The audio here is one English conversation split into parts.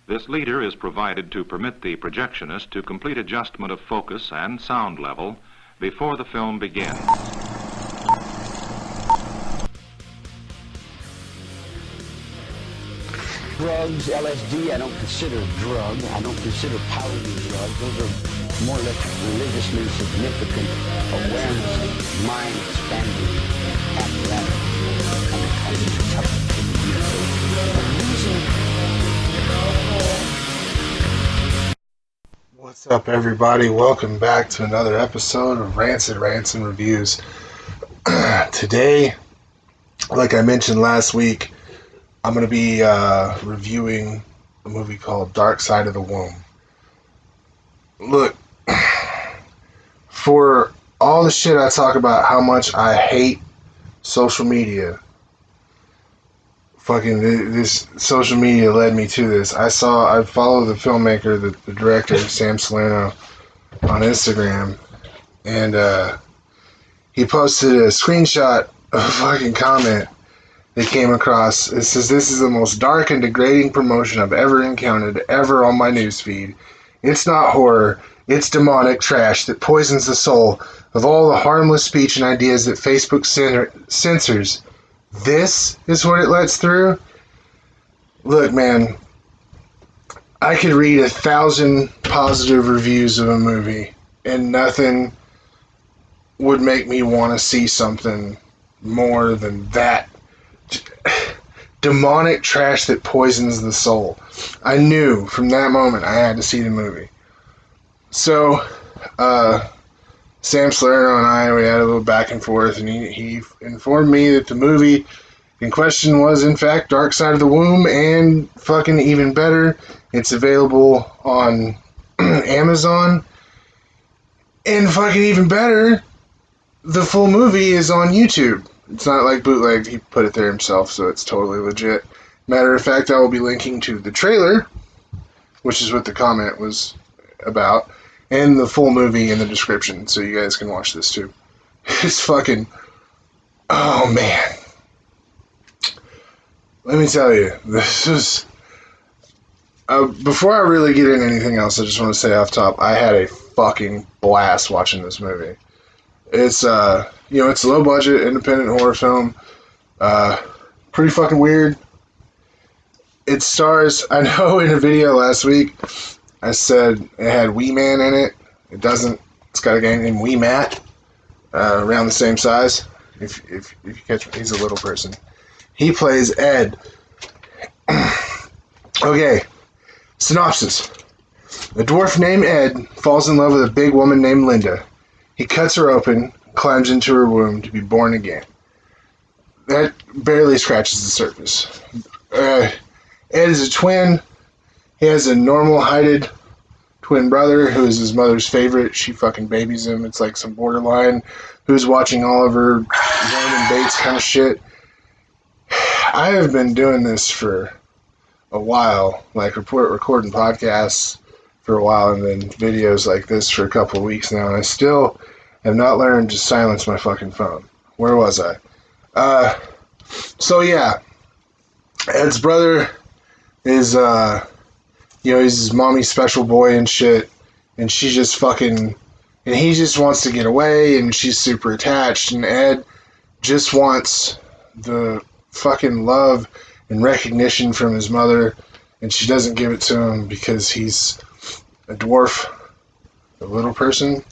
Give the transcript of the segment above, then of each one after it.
This leader is provided to permit the projectionist to complete adjustment of focus and sound level before the film begins. Drugs, LSD, I don't consider a drug. I don't consider powder a drug. Those are more or less religiously significant awareness, mind expanding apparatus. And it's tough to use. So the reason. What's up, everybody? Welcome back to another episode of Rancid, Rants, and Reviews. Today, like I mentioned last week, I'm going to be reviewing a movie called Dark Side of the Womb. Look, for all the shit I talk about how much I hate social media, fucking this social media led me to this. I follow the filmmaker, the director, Sam Salerno, on Instagram, and he posted a screenshot of a fucking comment that came across. It says, "This is the most dark and degrading promotion I've ever encountered ever on my newsfeed. It's not horror, it's demonic trash that poisons the soul of all the harmless speech and ideas that Facebook censors. This is what it lets through." Look, man, I could read 1,000 positive reviews of a movie and nothing would make me want to see something more than that. Demonic trash that poisons the soul. I knew from that moment I had to see the movie. So, Sam Salerno and I, we had a little back and forth, and he informed me that the movie in question was, in fact, Dark Side of the Womb, and fucking even better, it's available on Amazon, and fucking even better, the full movie is on YouTube. It's not like bootleg, he put it there himself, so it's totally legit. Matter of fact, I will be linking to the trailer, which is what the comment was about, and the full movie in the description, so you guys can watch this too. It's fucking... oh, man. Let me tell you, this is... before I really get into anything else, I just want to say off top, I had a fucking blast watching this movie. It's, it's a low-budget, independent horror film. Pretty fucking weird. It stars... I know in a video last week, I said it had Wee Man in it. It doesn't. It's got a guy named Wee Matt, around the same size. If you catch me, he's a little person. He plays Ed. Okay, synopsis. A dwarf named Ed falls in love with a big woman named Linda. He cuts her open, climbs into her womb to be born again. That barely scratches the surface. Ed is a twin. He has a normal-heighted twin brother who is his mother's favorite. She fucking babies him. It's like some borderline Who's Watching Oliver, Norman Bates kind of shit. I have been doing this for a while, like recording podcasts for a while, and then videos like this for a couple of weeks now, and I still have not learned to silence my fucking phone. Where was I? So yeah, Ed's brother is, he's his mommy's special boy and shit, and she just fucking, and he just wants to get away, and she's super attached, and Ed just wants the fucking love and recognition from his mother, and she doesn't give it to him because he's a dwarf, a little person.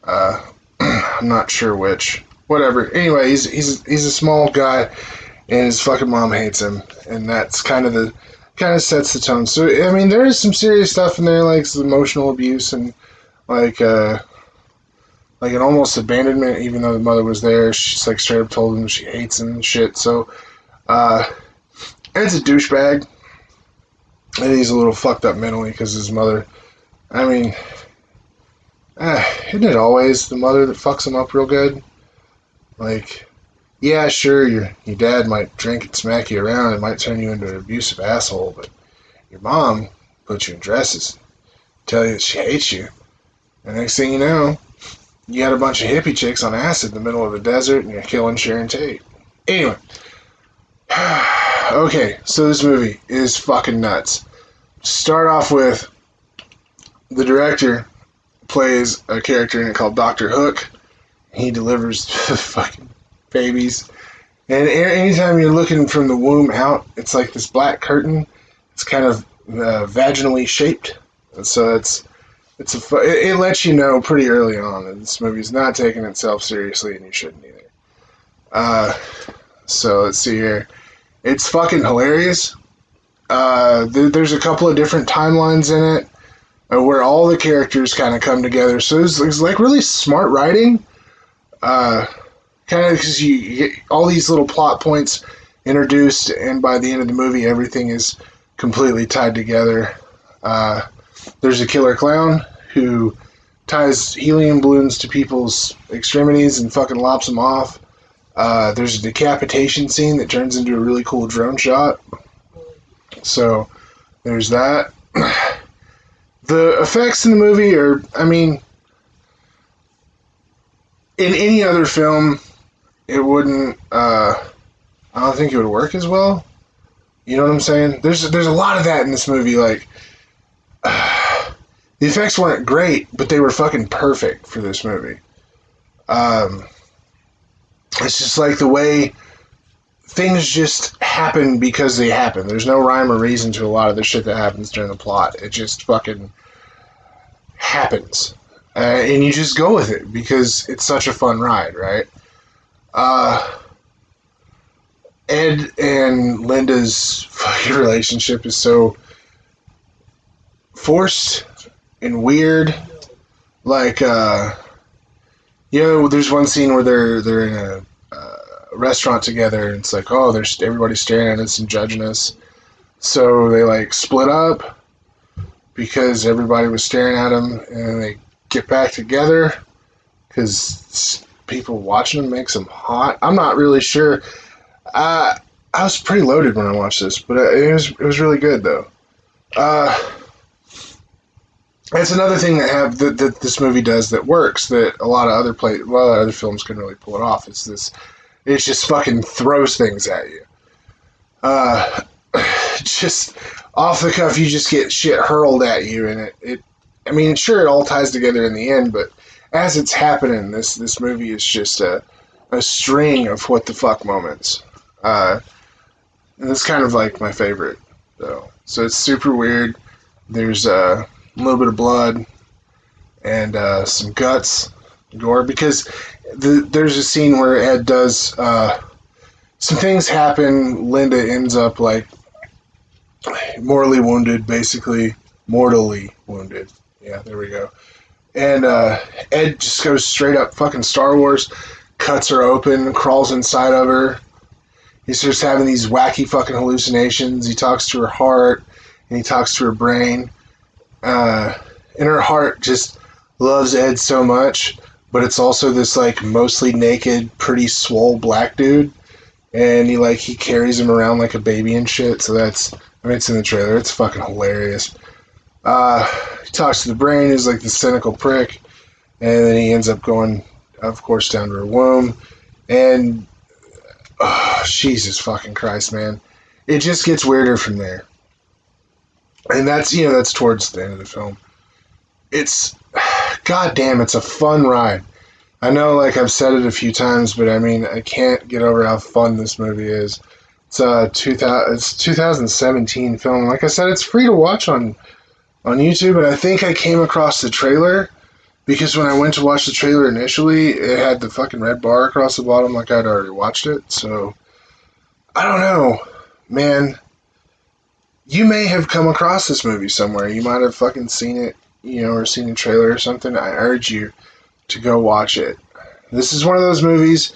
I'm not sure which. Whatever. Anyway, he's a small guy, and his fucking mom hates him, and that's kind of sets the tone. So I mean, there is some serious stuff in there, like some emotional abuse and like an almost abandonment, even though the mother was there. She's like straight up told him she hates him and shit. So Ed's a douchebag, and he's a little fucked up mentally because his mother. I mean, isn't it always the mother that fucks him up real good? Like, yeah, sure, your dad might drink and smack you around and might turn you into an abusive asshole, but your mom puts you in dresses, tell you that she hates you, and next thing you know, you got a bunch of hippie chicks on acid in the middle of the desert and you're killing Sharon Tate. Anyway, okay, so this movie is fucking nuts. start off with the director plays a character in it called Dr. Hook. He delivers fucking babies. And anytime you're looking from the womb out, it's like this black curtain. It's kind of vaginally shaped. And so it lets you know pretty early on that this movie's not taking itself seriously, and you shouldn't either. So let's see here. It's fucking hilarious. There's a couple of different timelines in it where all the characters kind of come together. So it's like really smart writing. Kind of because you get all these little plot points introduced, and by the end of the movie, everything is completely tied together. There's a killer clown who ties helium balloons to people's extremities and fucking lops them off. There's a decapitation scene that turns into a really cool drone shot. So there's that. The effects in the movie are, I mean, in any other film, it wouldn't, I don't think it would work as well. You know what I'm saying? There's a lot of that in this movie. Like, the effects weren't great, but they were fucking perfect for this movie. It's just like the way things just happen because they happen. There's no rhyme or reason to a lot of the shit that happens during the plot. It just fucking happens. And you just go with it because it's such a fun ride, right? Ed and Linda's fucking relationship is so forced and weird. Like, there's one scene where they're in a restaurant together, and it's like, oh, everybody's staring at us and judging us. So they like split up because everybody was staring at them, and they get back together because people watching them makes them hot. I'm not really sure. I was pretty loaded when I watched this, but it was really good though. That's another thing that this movie does that works that a lot of other films can really pull it off. It just fucking throws things at you. Just off the cuff, you just get shit hurled at you, and I mean, sure, it all ties together in the end, but as it's happening, this movie is just a string of what the fuck moments. And it's kind of like my favorite, though. So it's super weird. There's a little bit of blood and some guts, gore, because there's a scene where Ed does some things happen. Linda ends up like mortally wounded, basically mortally wounded. Yeah, there we go. And Ed just goes straight up fucking Star Wars, cuts her open, crawls inside of her. He starts having these wacky fucking hallucinations. He talks to her heart, and he talks to her brain. And her heart just loves Ed so much, but it's also this like mostly naked, pretty swole black dude, and he carries him around like a baby and shit. So it's in the trailer. It's fucking hilarious. He talks to the brain, who's like the cynical prick, and then he ends up going, of course, down to her womb, and Jesus fucking Christ, man, it just gets weirder from there. And that's towards the end of the film. It's, goddamn, it's a fun ride. I know, like, I've said it a few times, but I mean, I can't get over how fun this movie is. It's 2017 film. Like I said, it's free to watch on YouTube, and I think I came across the trailer because when I went to watch the trailer initially, it had the fucking red bar across the bottom like I'd already watched it. So, I don't know, man. You may have come across this movie somewhere. You might have fucking seen it, or seen a trailer or something. I urge you to go watch it. This is one of those movies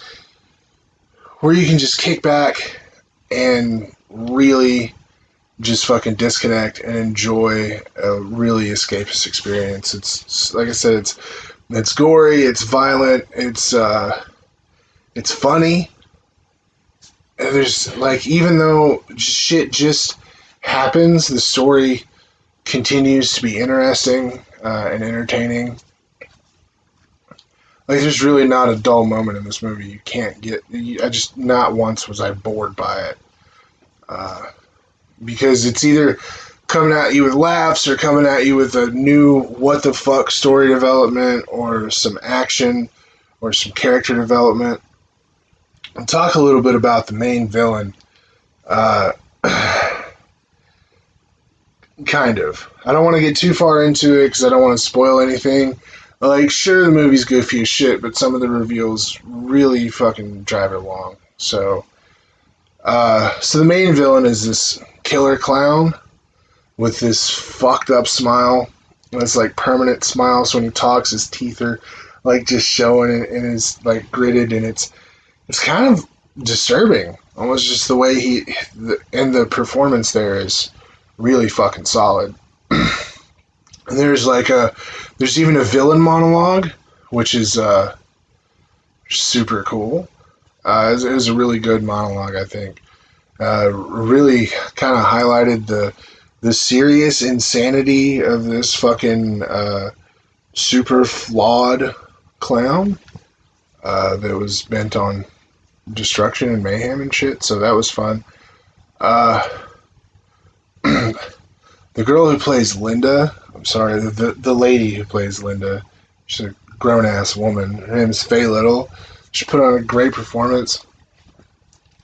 where you can just kick back and really just fucking disconnect and enjoy a really escapist experience. It's like I said, it's gory, it's violent, it's funny. And there's like, even though shit just happens, the story continues to be interesting and entertaining. Like, there's really not a dull moment in this movie. You can't get. Not once was I bored by it. Because it's either coming at you with laughs or coming at you with a new what the fuck story development or some action or some character development. I'll talk a little bit about the main villain. Kind of. I don't want to get too far into it because I don't want to spoil anything. Like, sure, the movie's goofy as shit, but some of the reveals really fucking drive it along. So the main villain is this killer clown with this fucked up smile. It's like permanent smile, so when he talks, his teeth are like just showing and is like gritted, and it's kind of disturbing. Almost just the way the performance there is really fucking solid. And there's even a villain monologue, which is super cool. It was a really good monologue, I think. Really kind of highlighted the serious insanity of this fucking super flawed clown that was bent on destruction and mayhem and shit. So that was fun. The girl who plays Linda, I'm sorry, the lady who plays Linda, she's a grown-ass woman. Her name's Faye Little. She put on a great performance.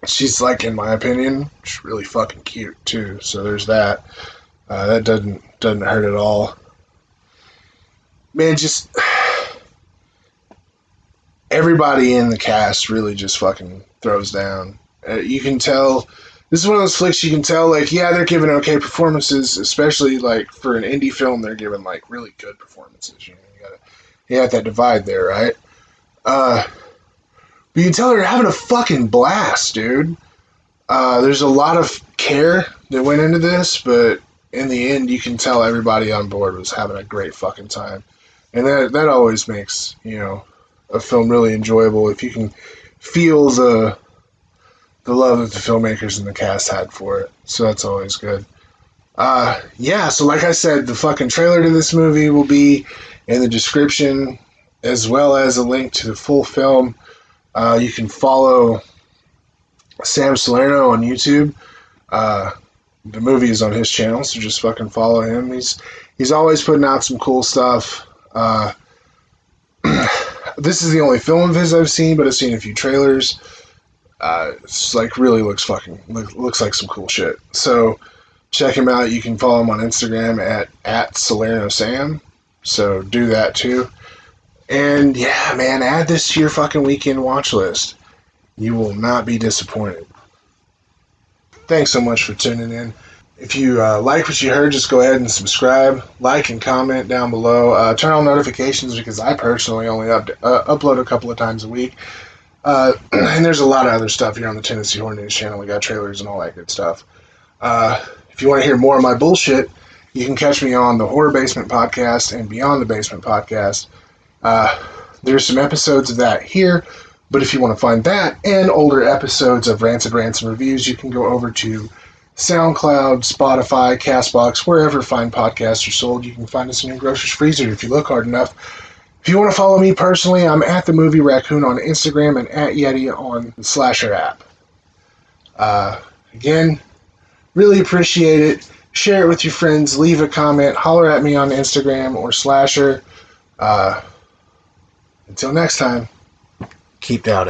She's, like, in my opinion, she's really fucking cute, too. So there's that. That doesn't hurt at all. Man, just everybody in the cast really just fucking throws down. You can tell. This is one of those flicks you can tell, like, yeah, they're giving okay performances, especially, like, for an indie film, they're giving, like, really good performances. You know, you got that divide there, right? But you can tell they're having a fucking blast, dude. There's a lot of care that went into this, but in the end, you can tell everybody on board was having a great fucking time. And that always makes, you know, a film really enjoyable if you can feel the love that the filmmakers and the cast had for it. So that's always good. So like I said, the fucking trailer to this movie will be in the description, as well as a link to the full film. You can follow Sam Salerno on YouTube. The movie is on his channel, so just fucking follow him. He's always putting out some cool stuff. This is the only film of his I've seen, but I've seen a few trailers. It's like really looks like some cool shit. So check him out. You can follow him on Instagram at SalernoSam. So do that too. And yeah, man, add this to your fucking weekend watch list. You will not be disappointed. Thanks so much for tuning in. If you like what you heard, just go ahead and subscribe, like, and comment down below. Turn on notifications because I personally only upload a couple of times a week. And there's a lot of other stuff here on the Tennessee Horror News channel. We got trailers and all that good stuff. If you want to hear more of my bullshit, you can catch me on the Horror Basement podcast and Beyond the Basement podcast. There's some episodes of that here, but if you want to find that and older episodes of Rancid, Rants, and Reviews, you can go over to SoundCloud, Spotify, CastBox, wherever fine podcasts are sold. You can find us in your grocer's freezer if you look hard enough. If you want to follow me personally, I'm at the Movie Raccoon on Instagram and at Yeti on the Slasher app. Again, really appreciate it. Share it with your friends. Leave a comment. Holler at me on Instagram or Slasher. Until next time, keep doubting.